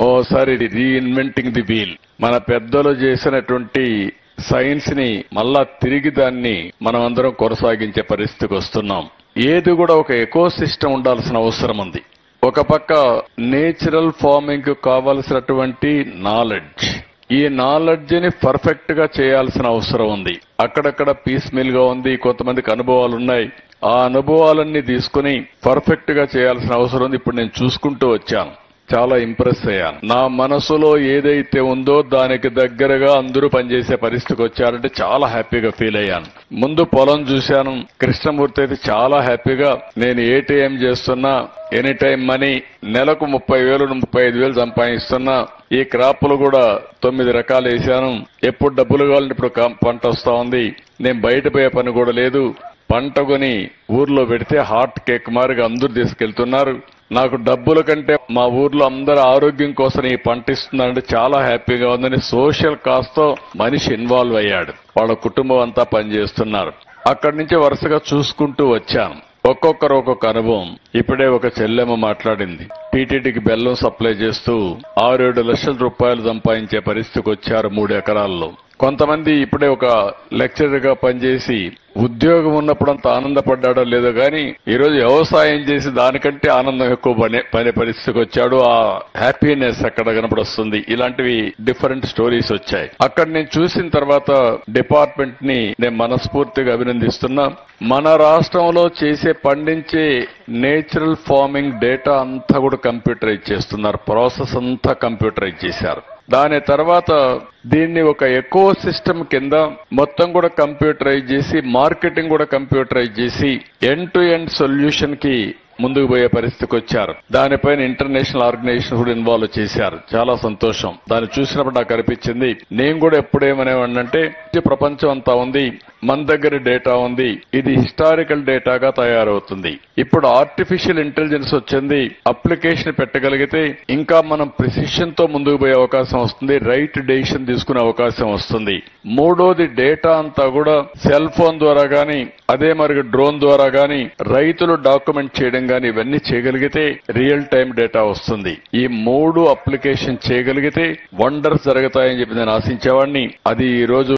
ఓసారి reinventing the wheel. మన పెద్దలు చేసినటువంటి సైన్స్ ని మళ్ళా తిరిగి దాన్ని మనం అందరం కొనసాగించే పరిస్థితికి వస్తున్నాం. ఏది కూడా ఒక ఎకో సిస్టమ్ ఉండాల్సిన అవసరం ఉంది. ఒక పక్క నేచురల్ ఫార్మింగ్ కు కావలసినటువంటి నాలెడ్జ్, ఈ నాలెడ్జ్ ని పర్ఫెక్ట్ గా చేయాల్సిన అవసరం ఉంది. అక్కడక్కడ పీస్ మిల్ గా ఉంది, కొంతమందికి అనుభవాలు ఉన్నాయి. ఆ అనుభవాలన్నీ తీసుకుని పర్ఫెక్ట్ గా చేయాల్సిన అవసరం ఉంది. ఇప్పుడు నేను చూసుకుంటూ వచ్చాను, చాలా ఇంప్రెస్ అయ్యాను. నా మనసులో ఏదైతే ఉందో దానికి దగ్గరగా అందరూ పనిచేసే పరిస్థితికి వచ్చారంటే చాలా హ్యాపీగా ఫీల్ అయ్యాను. ముందు పొలం చూశాను, కృష్ణమూర్తి అయితే చాలా హ్యాపీగా నేను ఏటీఎం చేస్తున్నా, ఎనీ టైం మనీ, నెలకు 30,000 35,000 సంపాదిస్తున్నా. ఈ క్రాప్లు కూడా 9 రకాలు వేశాను. ఎప్పుడు డబ్బులు కావాలంటే ఇప్పుడు పంట వస్తా ఉంది. నేను బయట పోయే పని కూడా లేదు. పంట కొని ఊర్లో పెడితే హార్ట్ కేక్ మారిగా అందరూ తీసుకెళ్తున్నారు. నాకు డబ్బుల కంటే మా ఊర్లో అందరి ఆరోగ్యం కోసం ఈ పంట ఇస్తున్నారంటే చాలా హ్యాపీగా ఉందని సోషల్ కాస్ట్ తో మనిషి ఇన్వాల్వ్ అయ్యాడు. వాళ్ళ కుటుంబం అంతా పనిచేస్తున్నారు. అక్కడి నుంచి వరుసగా చూసుకుంటూ వచ్చాను. ఒక్కొక్కరు ఒక్కొక్క అనుభవం. ఇప్పుడే ఒక చెల్లెమ్మ మాట్లాడింది. టీటీడీకి బెల్లం సప్లై చేస్తూ 6-7 లక్షల రూపాయలు సంపాదించే పరిస్థితికి వచ్చారు 3 ఎకరాల్లో. కొంతమంది ఇప్పుడే ఒక లెక్చరర్ గా పనిచేసి ఉద్యోగం ఉన్నప్పుడు అంత ఆనందపడ్డాడో లేదో గాని ఈరోజు వ్యవసాయం చేసి దానికంటే ఆనందం ఎక్కువ పడే పరిస్థితికి వచ్చాడు. ఆ హ్యాపీనెస్ అక్కడ కనపడొస్తుంది. ఇలాంటివి డిఫరెంట్ స్టోరీస్ వచ్చాయి. అక్కడ నేను చూసిన తర్వాత డిపార్ట్మెంట్ ని నేను మనస్ఫూర్తిగా అభినందిస్తున్నా. మన రాష్ట్రంలో పండించే నేచురల్ ఫార్మింగ్ డేటా అంతా కూడా కంప్యూటరైజ్ చేస్తున్నారు. ప్రాసెస్ అంతా కంప్యూటరైజ్ చేశారు. దాని తర్వాత దీన్ని ఒక ఎకో సిస్టమ్ కింద మొత్తం కూడా కంప్యూటరైజ్ చేసి, మార్కెటింగ్ కూడా కంప్యూటరైజ్ చేసి ఎండ్ టు ఎండ్ సొల్యూషన్ కి ముందుకు పోయే పరిస్థితికి వచ్చారు. దానిపైన ఇంటర్నేషనల్ ఆర్గనైజేషన్ కూడా ఇన్వాల్వ్ చేశారు. చాలా సంతోషం. దాన్ని చూసినప్పుడు నాకు అనిపించింది, నేను కూడా ఎప్పుడేమనేవాడినంటే ప్రపంచం అంతా ఉంది, మన దగ్గర డేటా ఉంది, ఇది హిస్టారికల్ డేటాగా తయారవుతుంది. ఇప్పుడు ఆర్టిఫిషియల్ ఇంటెలిజెన్స్ వచ్చింది, అప్లికేషన్ పెట్టగలిగితే ఇంకా మనం ప్రిసిషన్ తో ముందుకు పోయే అవకాశం వస్తుంది, రైట్ డెసిషన్ తీసుకునే అవకాశం వస్తుంది. మూడోది, డేటా అంతా కూడా సెల్ ఫోన్ ద్వారా గాని, అదే మరి డ్రోన్ ద్వారా గాని రైతులు డాక్యుమెంట్ చేయడం గాని ఇవన్నీ చేయగలిగితే రియల్ టైం డేటా వస్తుంది. ఈ 3 అప్లికేషన్ చేయగలిగితే వండర్స్ జరుగుతాయని చెప్పి నేను ఆశించేవాడిని. అది ఈ రోజు